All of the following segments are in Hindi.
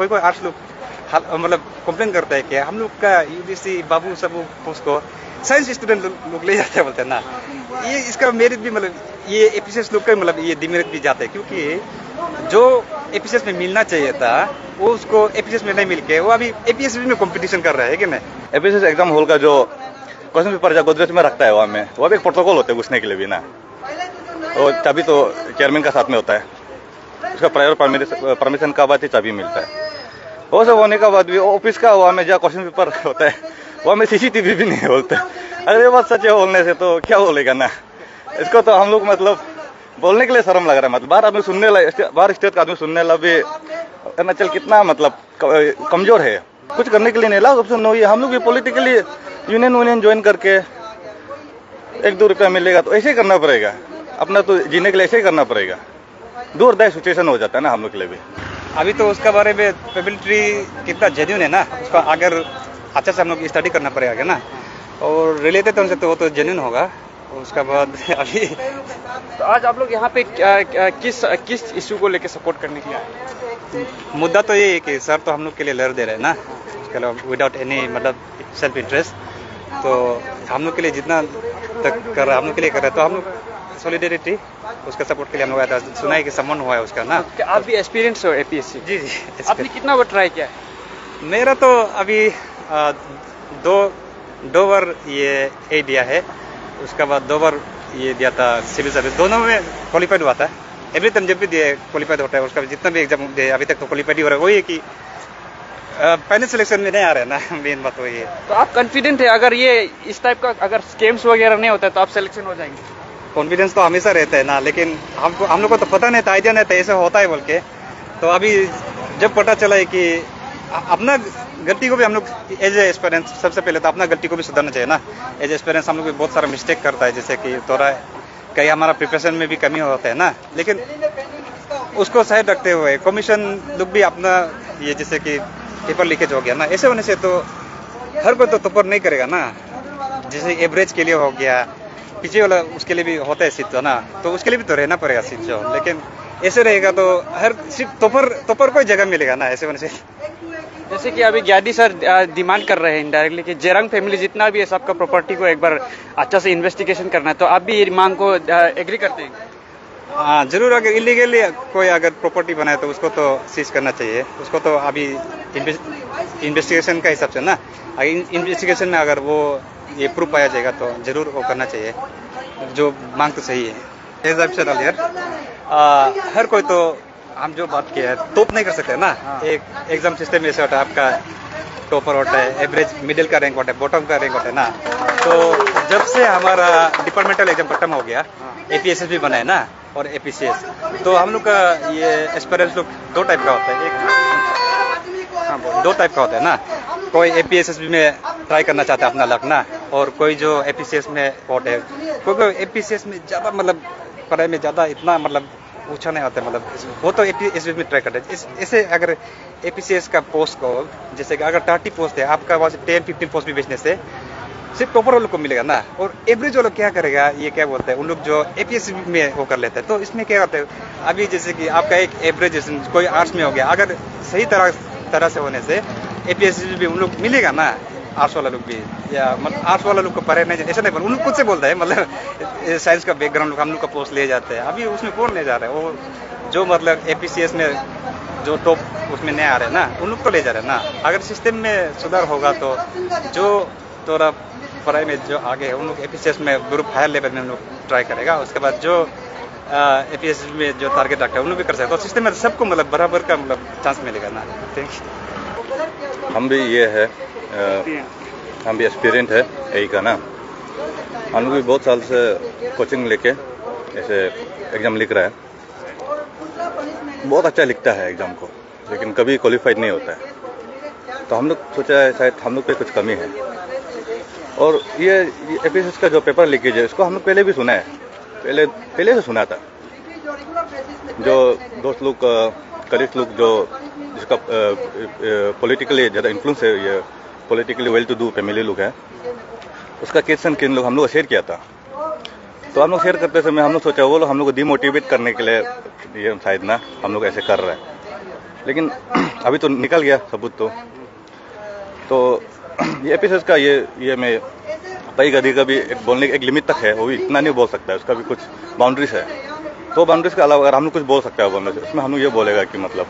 कोई कोई आर्ट्स लोग मतलब कंप्लेन करता है कि हम लोग का यूजीसी बाबू सब पोस्ट को साइंस स्टूडेंट लोग ले जाते हैं, बोलते हैं ना। ये इसका मेरिट भी मतलब ये एपीसीएस लोग का मतलब ये डिमेरिट भी जाता है, क्योंकि जो एपीसीएस में मिलना चाहिए था वो उसको एपीसीएस में नहीं मिल के वो अभी एपीएसबी में कंपटीशन कर रहा है कि नहीं। एपीसीएस एग्जाम हॉल का जो क्वेश्चन पेपर जो गोदरेज में रखता है वहाँ में, वो भी एक प्रोटोकॉल होता है घुसने के लिए भी ना, तो चाबी तो चेयरमैन का साथ में होता है, उसका प्रायर परमिशन का बाद ही चाबी मिलता है। वो सब होने का बाद भी ऑफिस का वहाँ में जहाँ क्वेश्चन पेपर होता है वहाँ में सीसीटीवी भी नहीं बोलते। अरे ये बात सच है, बोलने से तो क्या बोलेगा ना, इसको तो हम लोग मतलब बोलने के लिए शर्म लग रहा है। मतलब बाहर आदमी सुनने लगा, बाहर स्टेट का आदमी सुनने लगा भी अरुणाचल कितना मतलब कमजोर है, कुछ करने के लिए नहीं ला ऑप्शन हो। ये हम लोग भी पॉलिटिकली यूनियन ज्वाइन करके 1-2 रुपया मिलेगा तो ऐसे ही करना पड़ेगा, अपना तो जीने के लिए ऐसे ही करना पड़ेगा। दूरदायी सिचुएशन हो जाता है ना हम लोग के लिए भी। अभी तो उसका बारे में पेबिलिटी कितना जेन्युइन है ना, उसका अगर अच्छा से हम लोग स्टडी करना पड़ेगा ना, और रिलेटेड उनसे तो वो तो जेन्युइन होगा। उसका बाद अभी तो आज आप लोग यहाँ पे किस इशू को लेकर सपोर्ट करने के लिए आए? मुद्दा तो ये है कि सर तो हम लोग के लिए लड़ दे रहे हैं ना, उसके अलावा विदाउट एनी मतलब सेल्फ इंटरेस्ट, तो हम लोग के लिए जितना तक कर रहा है हम लोग के लिए कर रहे हैं, तो हम लोग सॉलिडेरिटी उसका सपोर्ट के लिए हम लोग आया था। सुना है कि सम्मान हुआ है उसका ना। क्या आप भी एक्सपीरियंस हो एपीएससी? जी जी। आपने कितना बार ट्राई किया है? मेरा तो अभी दो बार ये ए दिया है, उसके बाद 2 बार ये दिया था सिविल सर्विस, दोनों में क्वालिफाइड हुआ था। एवरी टाइम जब भी दिए क्वालिफाइड होता है, उसका जितना भी एग्जाम दिए अभी तक तो क्वालिफाइड ही हो रहा है। वही है कि फाइनल सिलेक्शन में नहीं आ रहा है ना, मेन बात वही है। तो आप कॉन्फिडेंट है अगर ये इस टाइप का अगर स्कैम्स वगैरह नहीं होता है तो आप सिलेक्शन हो जाएंगे? कॉन्फिडेंस तो हमेशा रहता है ना, लेकिन हम लोग को तो पता नहीं था, आइडिया नहीं था ऐसा होता है बोल के। तो अभी जब पता चला है कि अपना गलती को भी हम लोग एज ए एक्सपीरियंस, सबसे पहले तो अपना गलती को भी सुधारना चाहिए ना। एज ए एक्सपीरियंस हम लोग भी बहुत सारा मिस्टेक करता है, जैसे कि थोड़ा कहीं हमारा प्रिपरेशन में भी कमी होता है ना, लेकिन उसको साइड रखते हुए कमीशन लोग भी अपना ये जैसे कि पेपर लीकेज हो गया ना, ऐसे होने से तो हर कोई तो टॉपर नहीं करेगा ना। जैसे एवरेज के लिए हो गया, पीछे वाला उसके लिए भी होता है सीट ना, तो उसके लिए भी तो रहना पड़ेगा सीट जो, लेकिन ऐसे रहेगा तो हर सीट टॉपर को जगह मिलेगा ना, ऐसे होने से। जैसे कि अभी ज्ञादी सर डिमांड कर रहे हैं इनडायरेक्टली कि जेरंग फैमिली जितना भी है सबका प्रॉपर्टी को एक बार अच्छा से इन्वेस्टिगेशन करना है, तो आप भी ये मांग को एग्री करते हैं? हाँ जरूर, अगर इलीगली कोई अगर प्रॉपर्टी बनाए तो उसको तो सीज करना चाहिए। उसको तो अभी इन्वेस्टिगेशन का हिसाब से ना, इन्वेस्टिगेशन में अगर वो ये प्रूफ पाया जाएगा तो जरूर वो करना चाहिए। जो मांग तो सही है। एज हर कोई तो हम जो बात किया है टॉप नहीं कर सकते ना। एक एग्जाम सिस्टम ऐसे होता है, आपका टॉपर होता है, एवरेज मिडिल का रैंक होता है, बॉटम का रैंक होता है ना। तो जब से हमारा डिपार्टमेंटल एग्जाम खत्म हो गया, एपीएसएस भी बना है ना और एपीसीएस, तो हम लोग का ये एस्पिरेंट्स लोग 2 टाइप का होता है। एक 2 टाइप का होता है ना, कोई एपीएसएस में ट्राई करना चाहता है अपना लक ना, और कोई जो एपीसीएस में होता है। कोई एपीसीएस में ज़्यादा मतलब पढ़ाई में ज़्यादा इतना मतलब पूछा नहीं होता है, मतलब वो तो एपीएसएस में ट्राई करते हैं। ऐसे अगर एपीसीएस का पोस्ट को जैसे कि अगर 30 पोस्ट है, आपका वहाँ से 10-15 पोस्ट भी बेचने से सिर्फ टॉपर वालों को मिलेगा ना, और एवरेज वालों क्या करेगा, ये क्या बोलते हैं उन लोग जो एपीएससी में वो कर लेते हैं। तो इसमें क्या होता है, अभी जैसे कि आपका एक एवरेज कोई आर्ट्स में हो गया, अगर सही तरह से होने से एपीएससी भी उन लोग मिलेगा ना, आर्ट्स वाला लोग भी, या मतलब आर्ट्स वाला लोग को पढ़े नहीं ऐसा नहीं, उन लोग खुद से बोलता है मतलब साइंस का बैकग्राउंड हम लोग का पोस्ट ले जाते हैं। अभी उसमें कौन ले जा रहा है, वो जो मतलब एपीसीएस में जो टॉप उसमें नहीं आ रहे हैं ना, उन लोग को ले जा रहे हैं ना। अगर सिस्टम में सुधार होगा तो जो थोड़ा पढ़ाई में जो आगे है उन लोग एपीसीएस में ग्रुप हायर लेवल में हम लोग ट्राई करेगा। उसके बाद जो एपीएससी में जो टारगेट रखता है उन लोग भी कर सकते हैं। तो सिस्टम में सबको मतलब बराबर का मतलब चांस मिलेगा ना। Thank you. हम भी ये है, हम भी एक्सपीरियंट है यही का ना। हम लोग भी बहुत साल से कोचिंग लेके ऐसे एग्ज़ाम लिख रहा है, बहुत अच्छा लिखता है एग्ज़ाम को, लेकिन कभी क्वालिफाइड नहीं होता है। तो हम लोग सोचा है शायद हम लोग पे कुछ कमी है। और ये एपीएसएस का जो पेपर लीकेज है इसको हम लोग पहले भी सुना है, पहले से सुना था। जो दोस्त लोग कलीग लोग जो जिसका पॉलिटिकली ज़्यादा इन्फ्लुएंस है, ये politically well to do family लोग हैं, उसका क्वेश्चन किन लोग हम लोग शेयर किया था। तो हम लोग शेयर करते समय हम लोग सोचा वो लोग हम लोग को डिमोटिवेट करने के लिए ये शायद ना हम लोग ऐसे कर रहे हैं। लेकिन अभी तो निकल गया सबूत। तो ये एपिसोड का ये मैं पई गधी का भी बोलने एक लिमिट तक है, वो भी इतना नहीं बोल सकता है, उसका भी कुछ बाउंड्रीज है। तो बाउंड्रीज के अलावा अगर हम लोग कुछ बोल सकते हैं बोलने से, उसमें हम लोग ये बोलेगा कि मतलब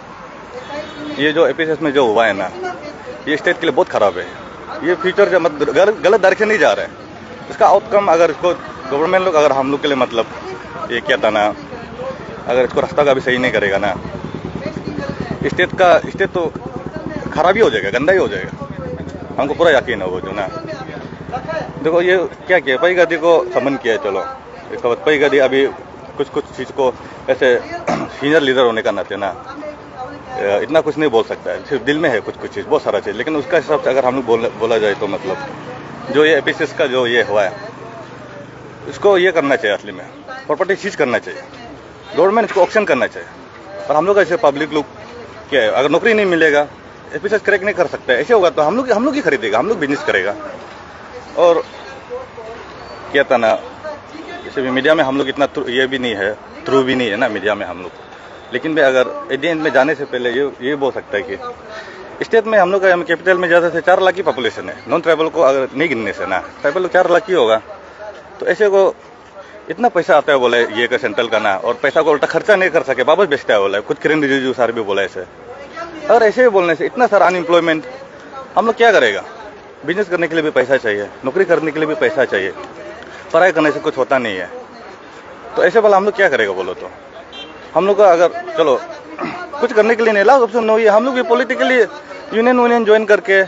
ये जो एपिसोड में जो हुआ है ना, ये स्टेट के लिए बहुत खराब है। ये फ्यूचर जो गलत डायरेक्शन नहीं जा रहा है। इसका आउटकम अगर इसको गवर्नमेंट लोग अगर हम लोग के लिए मतलब ये क्या था ना, अगर इसको रास्ता का भी सही नहीं करेगा ना, स्टेट तो खराब ही हो जाएगा, गंदा ही हो जाएगा। हमको पूरा यकीन है वो जो ना। देखो ये क्या किया, पई गधी को समन किया है, चलो इसके बाद पई गधी अभी कुछ चीज़ को ऐसे सीनियर लीडर होने का नाते ना इतना कुछ नहीं बोल सकता है, सिर्फ दिल में है कुछ चीज़, बहुत सारा चीज़। लेकिन उसका हिसाब से अगर हम लोग बोला जाए तो मतलब जो ये एपिसोड का जो ये हुआ है, इसको ये करना चाहिए, असली में प्रॉपर्टी सीज करना चाहिए, गवर्नमेंट इसको ऑक्शन करना चाहिए। और हम लोग ऐसे पब्लिक लोग क्या है, अगर नौकरी नहीं मिलेगा, एपिसोड क्रैक नहीं कर सकता है, ऐसे होगा तो हम लोग ही खरीदेगा, हम लोग बिजनेस करेगा। और क्या था ना, जैसे भी मीडिया में हम लोग इतना ये भी नहीं है, थ्रू भी नहीं है ना मीडिया में हम लोग। लेकिन भी अगर एट एंड में जाने से पहले ये बोल सकता है कि स्टेट में हम लोग का कैपिटल में ज़्यादा से 4 लाख की पॉपुलेशन है। नॉन ट्राइबल को अगर नहीं गिनने से ना, ट्राइबल 4 लाख ही होगा। तो ऐसे को इतना पैसा आता है बोले ये का सेंट्रल का ना, और पैसा को उल्टा खर्चा नहीं कर सके, वापस बेचता है बोला है। खुद किरण रिजिजू सर भी बोला ऐसे। और ऐसे ही बोलने से इतना सारा अनएम्प्लॉयमेंट, हम लोग क्या करेगा? बिजनेस करने के लिए भी पैसा चाहिए, नौकरी करने के लिए भी पैसा चाहिए, पढ़ाई करने से कुछ होता नहीं है। तो ऐसे वाला हम लोग क्या करेगा बोलो? तो हम लोग का अगर चलो कुछ करने के लिए नहीं, लाओ ऑप्शन नहीं है, हम लोग भी पॉलिटिकली यूनियन ज्वाइन करके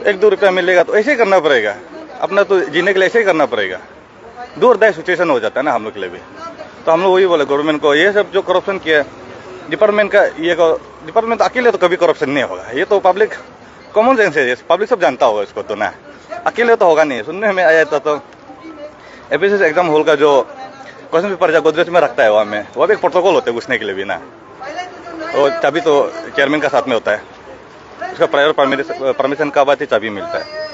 1-2 रुपया मिलेगा तो ऐसे ही करना पड़ेगा, अपना तो जीने के लिए ऐसे ही करना पड़ेगा। दूरदायी सिचुएशन हो जाता है ना हम लोग के लिए भी। तो हम लोग वही बोले गवर्नमेंट को, ये सब जो करप्शन किया डिपार्टमेंट का, ये डिपार्टमेंट अकेले तो कभी करप्शन नहीं होगा, ये तो पब्लिक कॉमन सेंस है, पब्लिक सब जानता होगा इसको तो ना, अकेले तो होगा नहीं। सुनने में आया था तो एपीएससी एग्जाम हॉल का जो क्वेश्चन पेपर जो गोदरेज में रखता है वहाँ में, वो भी एक प्रोटोकॉल होता है घुसने के लिए भी ना, और चाबी तो चेयरमैन का साथ में होता है, उसका प्रायर परमिशन का बाद ही चाबी मिलता है।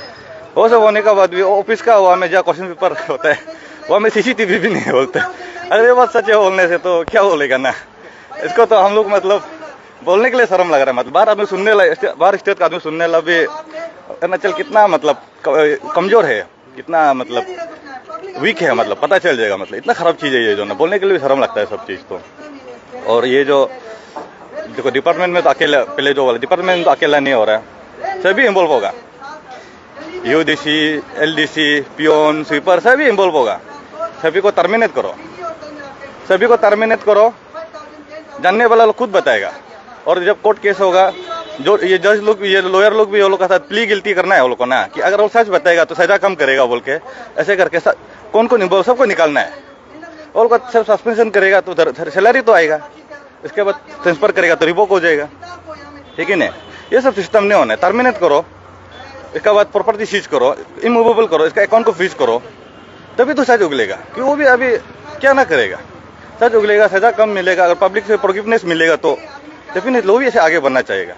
वो सब होने का बाद भी ऑफिस का वहाँ में जहाँ क्वेश्चन पेपर होता है वहाँ में सीसीटीवी भी नहीं बोलते। अरे ये बात सच है बोलने से, तो क्या बोलेगा ना, इसको तो हम लोग मतलब बोलने के लिए शर्म लग रहा है। मतलब बाहर स्टेट का आदमी सुनने लगा भी अरुणाचल कितना मतलब कमजोर है, कितना मतलब वीक है, मतलब पता चल जाएगा। मतलब इतना खराब चीज़ है ये जो ना, बोलने के लिए भी शर्म लगता है सब चीज़ तो। और ये जो देखो डिपार्टमेंट में तो अकेला, पहले जो वाला डिपार्टमेंट तो अकेला नहीं हो रहा है, सभी इन्वॉल्व होगा, यूडीसी, एलडीसी, पियोन, स्वीपर सभी इन्वॉल्व होगा। सभी को टर्मिनेट करो, जानने वाला लोग खुद बताएगा। और जब कोर्ट केस होगा, जो ये जज लोग, ये लॉयर लोग भी वो लोग का साथ प्ली गिल्टी करना है वो लोग को ना, कि अगर वो सच बताएगा तो सजा कम करेगा बोल के, ऐसे करके कौन कौन इन्वॉल्व सबको निकालना है। और को सिर्फ सस्पेंशन करेगा तो सैलरी तो आएगा, इसके बाद ट्रांसफर करेगा तो रिवोक हो जाएगा, ठीक है ना। ये सब सिस्टम नहीं होना है। टर्मिनेट करो, इसके बाद प्रॉपर्टी सीज करो, इमूवेबल करो, इसका अकाउंट को फ्रीज करो, तभी तो सच उगलेगा। कि वो भी अभी क्या ना करेगा, सच उगलेगा, सजा कम मिलेगा। अगर पब्लिक से फॉरगिवनेस मिलेगा तो डेफिनेटली वो भी ऐसे आगे बढ़ना चाहेगा।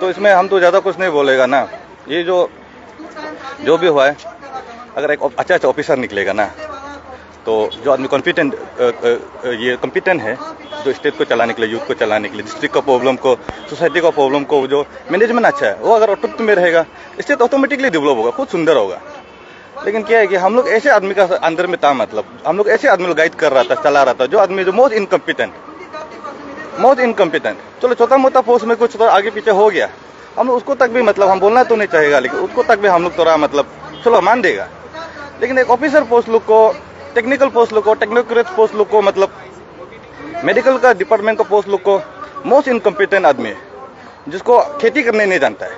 तो इसमें हम तो ज़्यादा कुछ नहीं बोलेगा ना। ये जो भी हुआ है, अगर एक अच्छा ऑफिसर निकलेगा ना, तो जो आदमी कॉम्पिटेंट है, जो स्टेट को चलाने के लिए, यूथ को चलाने के लिए, डिस्ट्रिक्ट का प्रॉब्लम को, सोसाइटी का प्रॉब्लम को, जो मैनेजमेंट अच्छा है, वो अगर ऑटोमेटिक में रहेगा, स्टेट ऑटोमेटिकली डेवलप होगा, खुद सुंदर होगा। लेकिन क्या है कि हम लोग ऐसे आदमी का अंदर में था, मतलब हम लोग ऐसे आदमी को गाइड कर रहा था, चला रहा था, जो आदमी जो मोस्ट इनकम्पिटेंट। चलो छोटा मोटा पोस्ट में कुछ तो आगे पीछे हो गया, हम उसको तक भी मतलब हम बोलना तो नहीं चाहेगा, लेकिन उसको तक भी हम लोग थोड़ा मतलब चलो मान देगा। लेकिन एक ऑफिसर पोस्ट लोग को, टेक्निकल पोस्ट लोग को, टेक्नोक्रेट पोस्ट लोग को, मतलब मेडिकल का डिपार्टमेंट का पोस्ट लोग को, मोस्ट इनकम्पिटेंट आदमी है, जिसको खेती करने नहीं जानता है,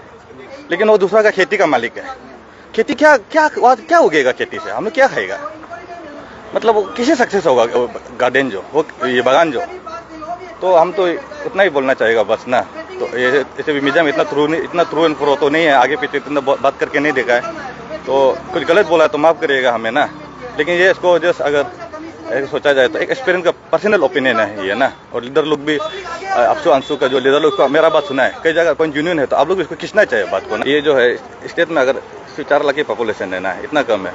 लेकिन वो दूसरा का खेती का मालिक है। खेती क्या उगेगा खेती से, हम लोग क्या खाएगा? मतलब वो किसे सक्सेस होगा गार्डन जो, वो ये बागान जो। तो हम तो उतना ही बोलना चाहेगा बस ना। तो ये ऐसे भी मीडिया में इतना थ्रू एंड फ्रो तो नहीं है, आगे पीछे इतना बात करके नहीं देखा है, तो कुछ गलत बोला तो माफ़ करिएगा हमें ना। लेकिन ये इसको जस्ट अगर सोचा जाए तो एक एक्सपीरियंस का पर्सनल ओपिनियन है ये ना। और लीडर लोग भी अंशु का जो लीडर लोग का मेरा बात सुना है, कई जगह कोई यूनियन है, तो आप लोग इसको खींचना चाहिए बात को ना। ये जो है स्टेट में अगर 4 लाख की पॉपुलेशन है ना, इतना कम है,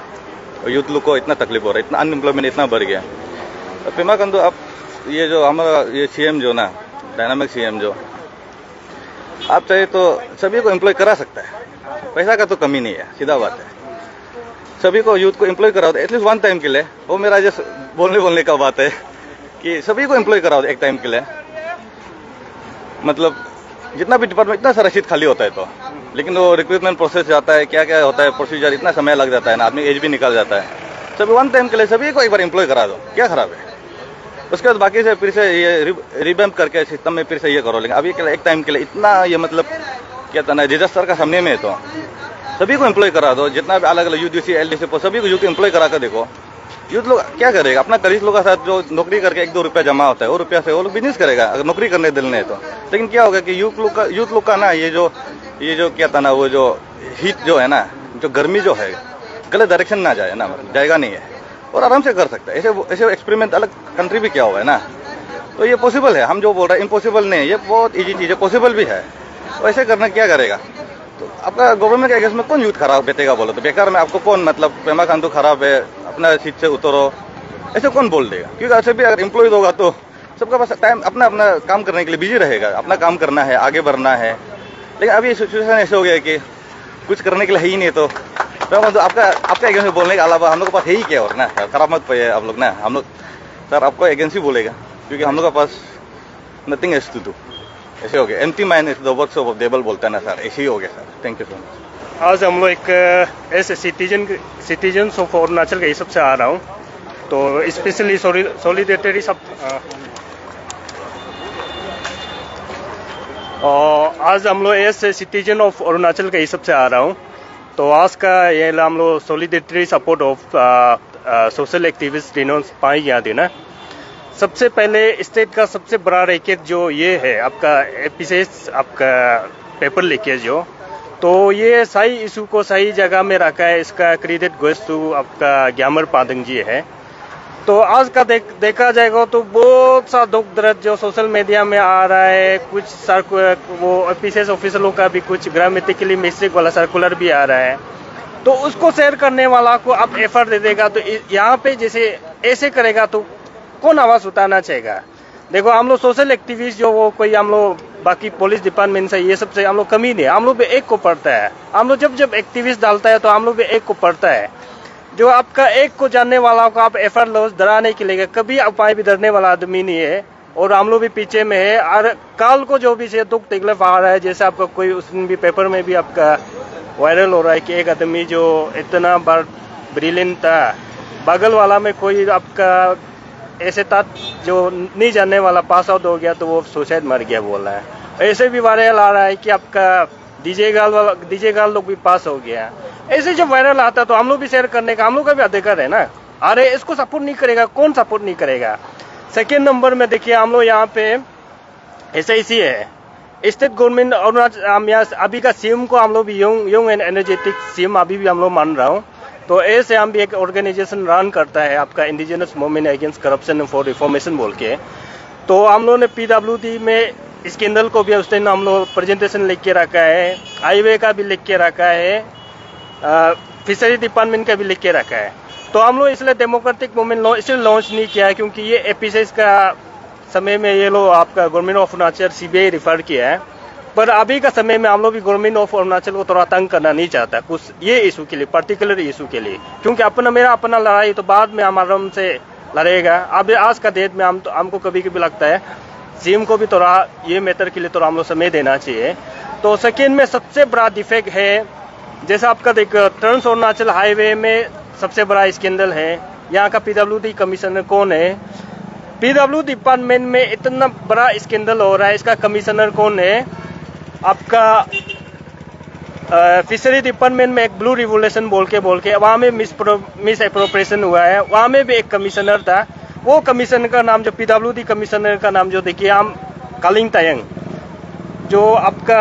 और यूथ लोग को इतना तकलीफ हो रहा है, इतना अनएम्प्लॉयमेंट इतना बढ़ गया। पेमा कंदू आप ये जो हमारा ये सीएम जो ना, डायनामिक सीएम जो आप चाहे तो सभी को एम्प्लॉय करा सकता है, पैसा का तो कमी नहीं है, सीधा बात है। सभी को यूथ को एम्प्लॉय कराओ एटलीस्ट वन टाइम के लिए। वो मेरा जस्ट बोलने का बात है कि सभी को एम्प्लॉय कराओ एक टाइम के लिए। मतलब जितना भी डिपार्टमेंट, इतना सारा सीट खाली होता है तो, लेकिन वो रिक्रूटमेंट प्रोसेस जाता है, क्या क्या होता है प्रोसीजर, इतना समय लग जाता है ना, आदमी एज भी निकल जाता है। सभी वन टाइम के लिए सभी को एक बार एम्प्लॉय करा दो, क्या खराब है। उसके बाद बाकी से फिर से ये रिवैम्प करके सिस्टम में फिर से ये करो। लेकिन अभी के लिए एक टाइम के लिए इतना ये मतलब क्या था ना, डिजास्टर का सामने में तो सभी को एम्प्लॉय करा दो। जितना भी अलग अलग यूडीसी एलडीसी को सभी को यूथ एम्प्लॉय करा कर देखो। यूथ लोग क्या करेगा, अपना कलीग लोगों के साथ जो नौकरी करके 1-2 रुपया जमा होता है, वो रुपया से वो लोग बिजनेस करेगा अगर नौकरी करने दिलने है तो। लेकिन क्या होगा कि यूथ लोग का ना ये जो क्या था ना, वो जो हीट जो है ना, जो गर्मी जो है, गलत डायरेक्शन ना जाए ना, मतलब जाएगा नहीं है और आराम से कर सकता है। ऐसे एक्सपेरिमेंट अलग कंट्री भी क्या हुआ है ना, तो ये पॉसिबल है। हम जो बोल रहे हैं इम्पॉसिबल नहीं, ये बहुत ईजी चीज़ है, पॉसिबल भी है। तो ऐसे करना क्या करेगा, तो आपका गवर्नमेंट के अगेंस्ट में कौन यूथ खराब बैठेगा बोलो तो, बेकार में आपको कौन मतलब पेमा खान तो खराब है, अपना सीट से उतरो, ऐसे कौन बोल देगा। क्योंकि ऐसे भी अगर एम्प्लॉय होगा तो सबका पास टाइम अपना काम करने के लिए बिजी रहेगा, अपना काम करना है, आगे बढ़ना है। लेकिन अभी सिचुएशन ऐसे हो गया कि कुछ करने के लिए है ही नहीं, तो आपका एजेंसी बोलने के अलावा हम लोग के पास है ही क्या और ना। खराब मत पाइए आप लोग ना, हम लोग सर आपको एजेंसी बोलेगा, क्योंकि हम लोग के पास नथिंग एल्स टू डू। ऐसे हो गया, empty mind is the workshop of devil बोलता है ना सर, ऐसे ही हो गया sir. Thank you so much. आज हम लोग एक ऐसे सिटीजन्स ऑफ अरुणाचल के हिसाब से आ रहा हूँ, तो स्पेशली सॉलिडेटरी सब आज हम लोग ऐसे सिटीजन ऑफ अरुणाचल के हिसाब से आ रहा हूँ। तो आज का ये हम लोग solidarity support of social activist renowned Pai यहाँ देना। सबसे पहले स्टेट का सबसे बड़ा रैकेट जो ये है आपका एपीसीएस, आपका पेपर लीकेज जो, तो ये सही इशू को सही जगह में रखा है। इसका क्रेडिट गोस टू आपका ग्यामर पादंग जी है। तो आज का देखा जाएगा तो बहुत सा दुख दर्द जो सोशल मीडिया में आ रहा है, कुछ वो एपीसीएस ऑफिसरों का भी कुछ ग्रामेटिकली मिस्टेक वाला सर्कुलर भी आ रहा है, तो उसको शेयर करने वाला को आप एफर्ट दे देगा। तो यहाँ पे जैसे ऐसे करेगा तो कौन आवाज उठाना चाहेगा। देखो हम लोग सोशल एक्टिविस्ट जो वो कोई हम लोग बाकी पुलिस डिपार्टमेंट से ये सब से हम लोग कमी नहीं, हम लोग भी एक को पढ़ता है। हम लोग जब एक्टिविस्ट डालता है तो हम लोग भी एक को पढ़ता है। जो आपका एक को जानने वाला को आप एफर्ट लो डराने के लिए, कभी उपाय भी डरने वाला आदमी नहीं है, और हम लोग भी पीछे में है। और कल को जो भी से दुख तकलीफ आ रहा है, जैसे आपका कोई उस दिन भी पेपर में भी आपका वायरल हो रहा है कि एक आदमी जो इतना बार ब्रिलियंट था, बगल वाला में कोई आपका ऐसे था जो नहीं जानने वाला पास आउट हो गया तो वो सुसाइड मर गया बोल रहा है। ऐसे भी वायरल आ रहा है कि आपका डीजे गाल लोग भी पास हो गया। ऐसे जब वायरल आता है तो हम लोग भी शेयर करने का हम लोग का भी अधिकार है ना। अरे इसको सपोर्ट नहीं करेगा, कौन सपोर्ट नहीं करेगा। सेकेंड नंबर में देखिए हम लोग यहाँ पे SIC है, स्टेट गवर्नमेंट अरुणाचल। हम यहाँ अभी का सीएम को हम लोग भी यंग एंड एनर्जेटिक सीएम अभी भी हम लोग मान रहा हूँ। तो ऐसे हम भी एक ऑर्गेनाइजेशन रन करता है आपका indigenous movement against corruption for reformation बोल के। तो हम लोग ने PWD में स्कैंडल को भी उस दिन हम लोग प्रेजेंटेशन लिख के रखा है, हाईवे का भी लिख के रखा है, फिशरी डिपार्टमेंट का भी लिख के रखा है। तो हम लोग इसलिए डेमोक्रेटिक मूवमेंट इसलिए लॉन्च नहीं किया है क्योंकि ये एपीसीएस का समय में ये लोग आपका government of Arunachal CBI refer किया है। पर अभी का समय में हम लोग भी गवर्नमेंट ऑफ अरुणाचल को थोड़ा तंग करना नहीं चाहता कुछ ये इशू के लिए, पर्टिकुलर इशू के लिए, क्योंकि मेरा अपना लड़ाई तो बाद में हम आराम से लड़ेगा। अब आज का डेट में हमको कभी कभी लगता है सीएम को भी थोड़ा ये मैटर के लिए थोड़ा हम लोग समय देना चाहिए। तो सेकेंड में सबसे बड़ा डिफेक्ट है, जैसा आपका देखो ट्रांस अरुणाचल हाईवे में सबसे बड़ा स्कैंडल है। यहाँ का PWD कमिश्नर कौन है, PWD डिपार्टमेंट में इतना बड़ा स्कैंडल हो रहा है, इसका कमिश्नर कौन है। आपका फिशरी डिपार्टमेंट में एक ब्लू रिवोल्यूशन बोल के वहाँ में मिस एप्रोप्रिएशन हुआ है, वहाँ में भी एक कमिश्नर था। वो कमिश्नर का नाम जो PWD कमिश्नर का नाम जो देखिए हम कालिंग तायंग, जो आपका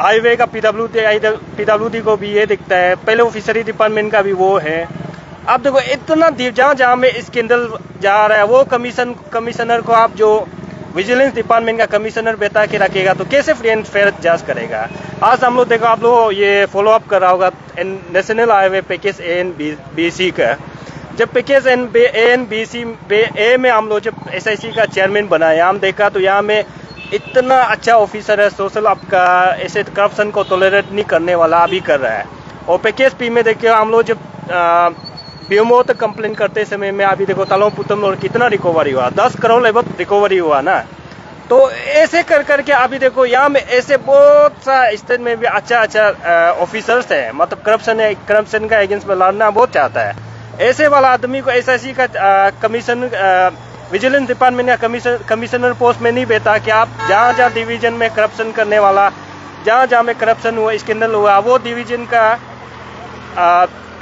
हाईवे का PWD को भी ये दिखता है, पहले वो फिशरी डिपार्टमेंट का भी वो है। आप देखो इतना जहाँ में स्कैंडल जा रहा है, वो कमिश्नर को आप जो विजिलेंस डिपार्टमेंट का कमिश्नर बैठा के रखेगा तो कैसे फ्री एंड फेयर जांच करेगा। आज हम लोग देखो आप लोग ये फॉलो अप कर रहा होगा नेशनल हाईवे पैकेज ANBC का। जब पैकेज ANBC में हम लोग जब SIC का चेयरमैन बनाया, हम देखा तो यहाँ में इतना अच्छा ऑफिसर है, सोशल आपका ऐसे करप्शन को टॉलरेट नहीं करने वाला अभी कर रहा है। और पैकेज पी में देखिए हम लोग जब बीएमओ तक कंप्लेन करते समय में अभी देखो तालों पुतम और कितना रिकवरी हुआ, 10 करोड़ लगभग रिकवरी हुआ ना। तो ऐसे कर करके अभी देखो यहाँ में ऐसे बहुत सा स्टेट में भी अच्छा ऑफिसर्स है, मतलब करप्शन का अगेंस्ट में लड़ना बहुत चाहता है। ऐसे वाला आदमी को एसआईसी का कमीशन विजिलेंस डिपार्टमेंट का कमिश्नर पोस्ट में नहीं बैठा कि आप जहाँ डिवीजन में करप्शन करने वाला, जहाँ में करप्शन हुआ, स्कैंडल हुआ, वो डिवीजन का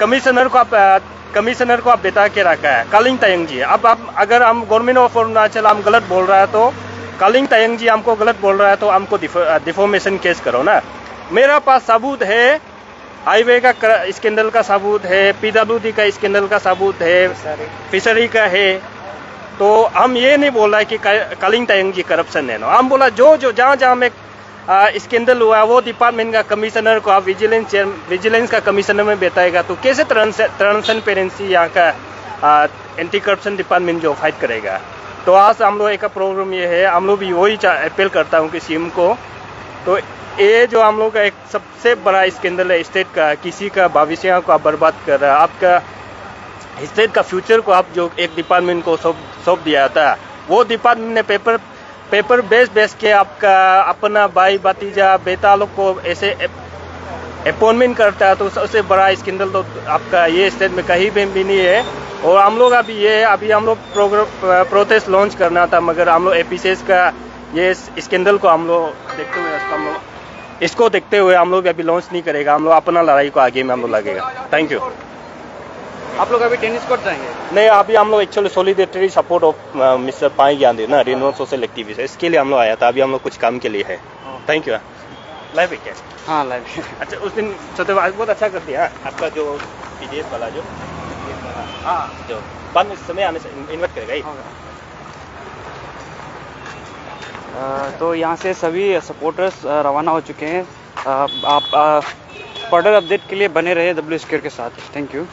कमिश्नर को आप बैठा के रखा है कालिंग तायंग जी। अब अगर हम गवर्नमेंट ऑफ अरुणाचल हम गलत बोल रहा है तो कालिंग तायंग जी हमको गलत बोल रहा है तो हमको डिफॉर्मेशन केस करो ना। मेरा पास सबूत है, हाईवे का स्कैंडल का सबूत है, पीडब्ल्यूडी का स्कैंडल का सबूत है, फिशरी का है। तो हम ये नहीं बोल रहा है कि कालिंग तायंग जी करप्शन है ना, हम बोला जो जहाँ में स्कैंडल हुआ वो डिपार्टमेंट का कमिश्नर को आप विजिलेंस का कमिश्नर में बैठाएगा तो कैसे ट्रांसपेरेंसी यहाँ का एंटी करप्शन डिपार्टमेंट जो फाइट करेगा। तो आज हम लोग एक प्रोग्राम ये है, हम लोग भी वही अपील करता हूँ कि सीएम को, तो ये जो हम लोग का एक सबसे बड़ा स्कैंडल है स्टेट का, किसी का भविष्य को आप बर्बाद कर रहा है, आपका स्टेट का फ्यूचर को आप जो एक डिपार्टमेंट को सौंप दिया था, वो डिपार्टमेंट ने पेपर बेस के आपका अपना भाई भतीजा बेटा लोग को ऐसे अपॉइंटमेंट करता है, तो सबसे बड़ा स्कैंडल तो आपका ये स्टेट में कहीं भी नहीं है। और हम लोग अभी हम लोग प्रोटेस्ट लॉन्च करना था, मगर हम लोग एपीसीएस का ये स्कैंडल को हम लोग देखते हुए हम लोग अभी लॉन्च नहीं करेगा, हम लोग अपना लड़ाई को आगे में हम लोग लगेगा। Thank you. आप लोग अभी टेनिस कोर्ट जाएंगे? नहीं, अभी हम लोग actually solidarity support of mister Pai ज्ञानी ना, रिन्यूअल सोशल एक्टिविस्ट, इसके लिए हम लोग आया था। अभी हम लोग कुछ काम के लिए है। Thank you. लाइव है क्या? हाँ लाइव। अच्छा, उस दिन सत्यवाद बहुत अच्छा कर दिया आपका जो पीडीएफ वाला जो हाँ जो बाद में समय आने से इन्वाइट करेगा ही। तो यहाँ से सभी सपोर्टर्स रवाना हो चुके हैं। आप फर्दर अपडेट के लिए बने रहे W Square के साथ। Thank you.